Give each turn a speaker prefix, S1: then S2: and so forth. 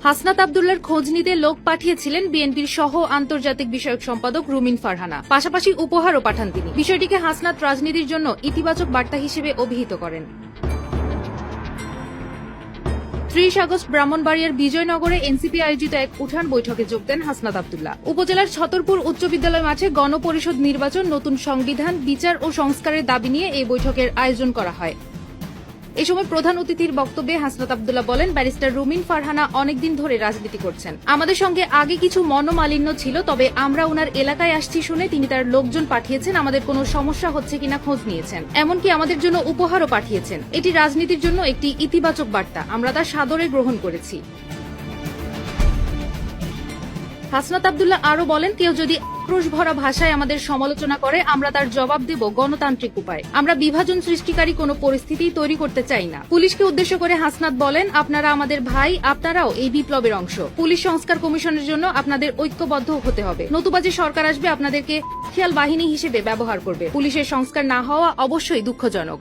S1: হাসনাত আব্দুল্লাহর খোঁজ নিতে লোক পাঠিয়েছিলেন বিএনপির সহ আন্তর্জাতিক বিষয়ক সম্পাদক রুমিন ফারহানা। পাশাপাশি উপহারও পাঠান তিনি। বিষয়টিকে হাসনাত রাজনীতির জন্য ইতিবাচক বার্তা হিসেবে অভিহিত করেন। ৩০ আগস্ট ব্রাহ্মণবাড়িয়ার বিজয়নগরে এনসিপি আয়োজিত এক উঠান বৈঠকে যোগ দেন হাসনাত আব্দুল্লাহ। উপজেলার ছতরপুর উচ্চ বিদ্যালয় মাঠে গণপরিষদ নির্বাচন, নতুন সংবিধান, বিচার ও সংস্কারের দাবি নিয়ে এই বৈঠকের আয়োজন করা হয়। এ সময় প্রধান অতিথির বক্তব্যে হাসনাত আব্দুল্লাহ বলেন, ব্যারিস্টার রুমিন ফারহানা অনেকদিন ধরে রাজনীতি করছেন। আমাদের সঙ্গে আগে কিছু মনোমালিন্য ছিল, তবে আমরা ওনার এলাকায় আসছি শুনে তিনি তার লোকজন পাঠিয়েছেন, আমাদের কোনো সমস্যা হচ্ছে কিনা খোঁজ নিয়েছেন, এমনকি আমাদের জন্য উপহারও পাঠিয়েছেন। এটি রাজনীতির জন্য একটি ইতিবাচক বার্তা, আমরা তা সাদরে গ্রহণ করেছি। হাসনাত আব্দুল্লাহ আরও বলেন, কেউ যদি আক্রোশ ভরা ভাষায় আমাদের সমালোচনা করে আমরা তার জবাব দেব গণতান্ত্রিক উপায়। আমরা বিভাজন সৃষ্টিকারী কোনো পরিস্থিতি তৈরি করতে চাই না। পুলিশকে উদ্দেশ্য করে হাসনাত বলেন, আপনারা আমাদের ভাই, আপনারাও এই বিপ্লবের অংশ। পুলিশ সংস্কার কমিশনের জন্য আপনাদের ঐক্যবদ্ধ হতে হবে, নতুবা যে সরকার আসবে আপনাদেরকে খেয়াল বাহিনী হিসেবে ব্যবহার করবে। পুলিশের সংস্কার না হওয়া অবশ্যই দুঃখজনক।